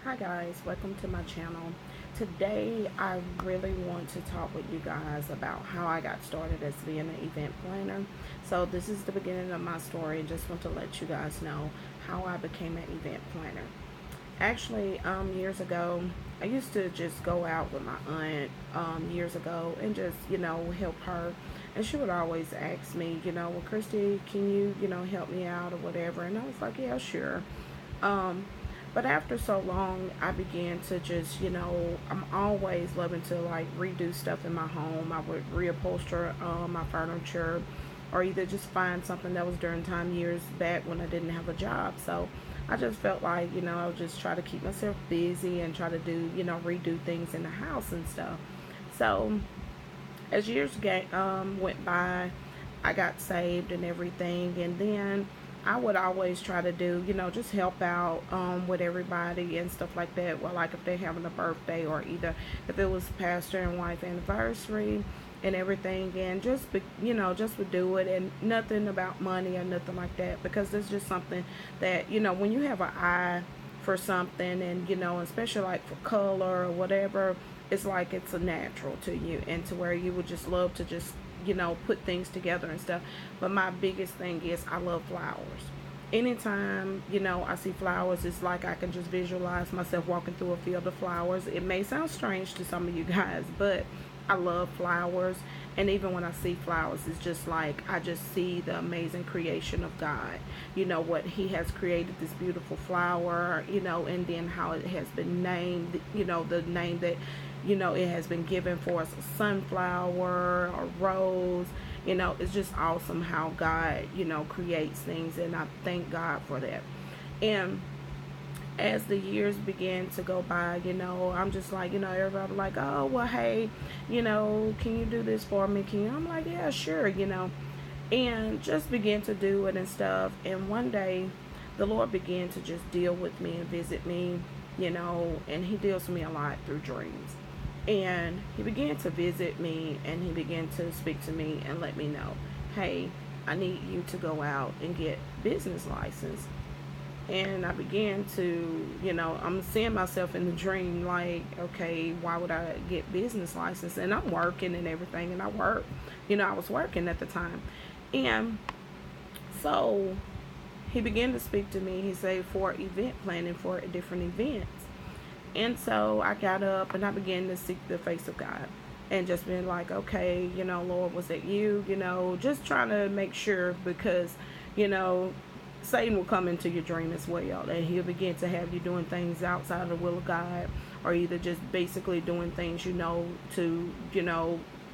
Hi guys, welcome to my channel. Today I really want to talk with you guys about how I got started as being an event planner. So this is the beginning of my story. Just want to let you guys know how I became an event planner. Actually, years ago, I used to just go out with my aunt years ago and just, help her. And she would always ask me, well, Christy, can you, help me out or whatever? And I was like, yeah, sure. Um, but after so long, I began to just, I'm always loving to like redo stuff in my home. I would reupholster my furniture or either just find something that was during time years back when I didn't have a job. So I just felt like, I would just try to keep myself busy and try to do, redo things in the house and stuff. So as went by, I got saved and everything, and then I would always try to do, just help out with everybody and stuff like that. Well, like if they're having a birthday, or either if it was pastor and wife anniversary and everything, and just would do it, and nothing about money or nothing like that, because it's just something that when you have an eye for something, and especially like for color or whatever, it's like it's a natural to you, and to where you would just love to just put things together and stuff. But my biggest thing is I love flowers. Anytime I see flowers, it's like I can just visualize myself walking through a field of flowers. It may sound strange to some of you guys, but I love flowers. And even when I see flowers, it's just like I just see the amazing creation of God. What He has created, this beautiful flower, and then how it has been named, the name that it has been given for us, a sunflower or rose. It's just awesome how God creates things, and I thank God for that. And as the years began to go by, I'm just like, everybody like, oh, well, hey, can you do this for me? Can you? I'm like, yeah, sure, and just begin to do it and stuff. And one day, the Lord began to just deal with me and visit me, and He deals with me a lot through dreams. And He began to visit me, and He began to speak to me and let me know, hey, I need you to go out and get business license. And I began to, I'm seeing myself in the dream like, okay, why would I get business license? And I'm working and everything, and I work, I was working at the time. And so He began to speak to me. He said for event planning for different events. And so I got up and I began to seek the face of God, and just being like, okay, Lord, was it you? Just trying to make sure, because, you know, Satan will come into your dream as well, and he'll begin to have you doing things outside of the will of God, or either just basically doing things, to,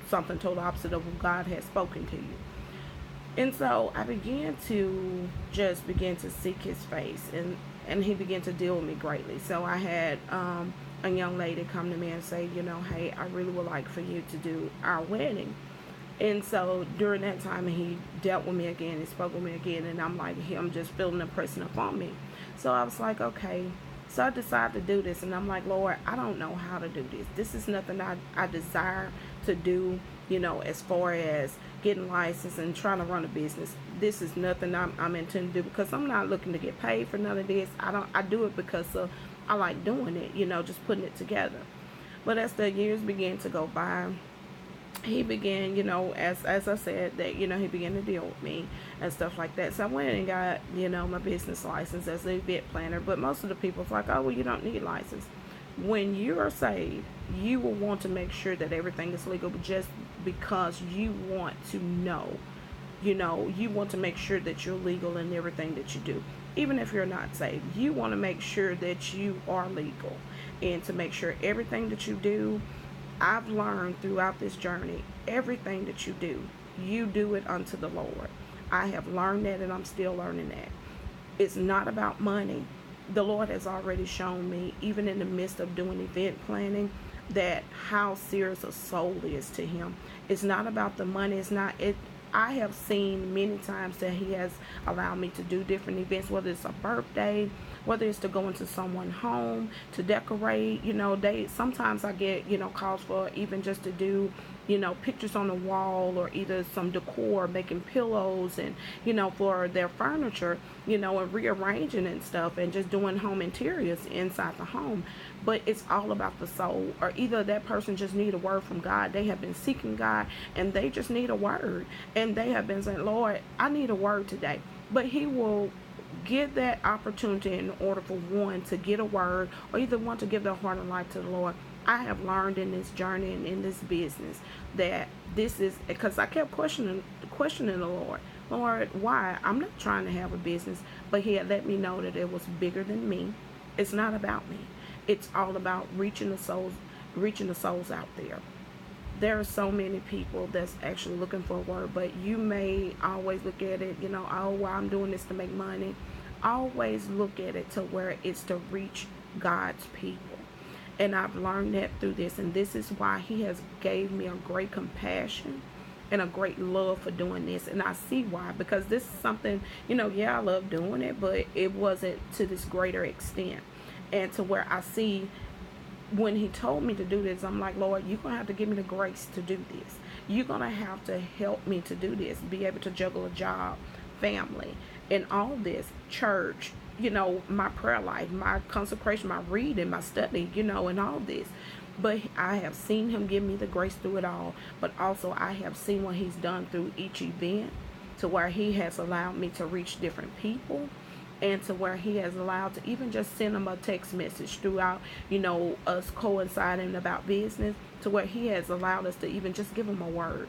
something total opposite of what God has spoken to you. And so I began to just begin to seek His face, and He began to deal with me greatly. So I had a young lady come to me and say, hey, I really would like for you to do our wedding. And so during that time, He dealt with me again. He spoke with me again, and I'm like, I'm just feeling the pressing upon me. So I was like, okay. So I decided to do this, and I'm like, Lord, I don't know how to do this. This is nothing I desire to do, as far as getting licensed and trying to run a business. This is nothing I'm intending to do, because I'm not looking to get paid for none of this. I do it because I like doing it, just putting it together. But as the years began to go by, He began, as I said, that He began to deal with me and stuff like that. So I went and got, my business license as an event planner. But most of the people's like, oh, well, you don't need license. When you are saved, you will want to make sure that everything is legal, just because you want to know, you want to make sure that you're legal in everything that you do. Even if you're not saved, you want to make sure that you are legal, and to make sure everything that you do. I've learned throughout this journey, everything that you do it unto the Lord. I have learned that, and I'm still learning that. It's not about money. The Lord has already shown me, even in the midst of doing event planning, that how serious a soul is to Him. It's not about the money. It's not it. I have seen many times that He has allowed me to do different events, whether it's a birthday, whether it's to go into someone's home to decorate. They sometimes I get calls for even just to do pictures on the wall, or either some decor, making pillows, and for their furniture, and rearranging and stuff, and just doing home interiors inside the home. But it's all about the soul. Or either that person just need a word from God. They have been seeking God, and they just need a word, and they have been saying, Lord, I need a word today. But he will give that opportunity in order for one to get a word, or either one to give their heart and life to the Lord. I have learned in this journey and in this business that this is because I kept questioning the Lord. Lord, why? I'm not trying to have a business, but he had let me know that it was bigger than me. It's not about me. It's all about reaching the souls out there. There are so many people that's actually looking for a word, but you may always look at it, oh, well, I'm doing this to make money. Always look at it to where it's to reach God's people. And I've learned that through this, and this is why he has gave me a great compassion and a great love for doing this. And I see why, because this is something, yeah, I love doing it, but it wasn't to this greater extent. And to where I see, when he told me to do this, I'm like, Lord, you're going to have to give me the grace to do this. You're going to have to help me to do this, be able to juggle a job, family, and all this, church, my prayer life, my consecration, my reading, my study, and all this. But I have seen him give me the grace through it all. But also I have seen what he's done through each event, to where he has allowed me to reach different people, and to where he has allowed to even just send them a text message throughout, us coinciding about business, to where he has allowed us to even just give him a word.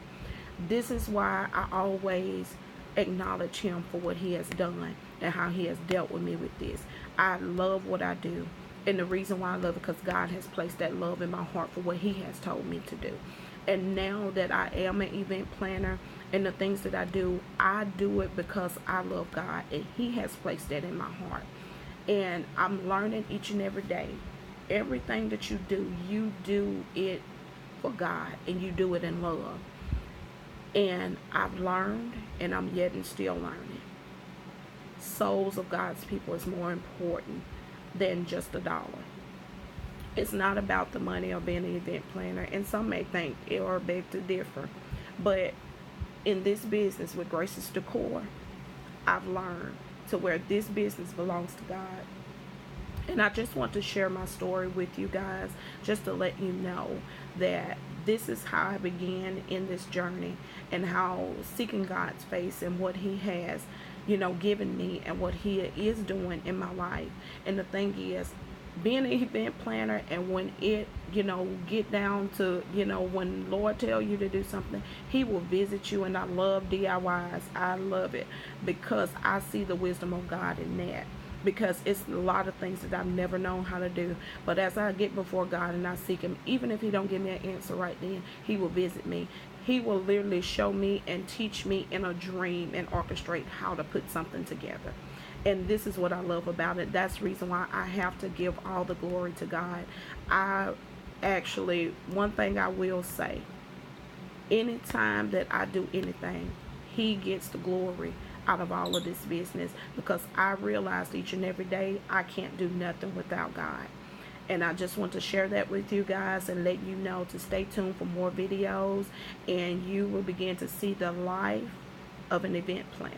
This is why I always acknowledge him for what he has done and how he has dealt with me with this. I love what I do. And the reason why I love it, because God has placed that love in my heart for what he has told me to do. And now that I am an event planner, and the things that I do it because I love God, and he has placed that in my heart. And I'm learning each and every day. Everything that you do it for God, and you do it in love. And I've learned, and I'm yet and still learning. Souls of God's people is more important than just a dollar. It's not about the money or being an event planner, and some may think or beg to differ. But in this business with Grace's Decor, I've learned to where this business belongs to God. And I just want to share my story with you guys, just to let you know that this is how I began in this journey, and how seeking God's face and what he has, given me, and what he is doing in my life. And the thing is, being an event planner, and when it get down to when Lord tell you to do something, he will visit you. And I love DIYs. I love it because I see the wisdom of God in that, because it's a lot of things that I've never known how to do. But as I get before God and I seek him, even if he don't give me an answer right then, he will visit me. He will literally show me and teach me in a dream and orchestrate how to put something together. And this is what I love about it. That's the reason why I have to give all the glory to God. One thing I will say, anytime that I do anything, he gets the glory out of all of this business, because I realize each and every day I can't do nothing without God. And I just want to share that with you guys, and let you know to stay tuned for more videos, and you will begin to see the life of an event planner.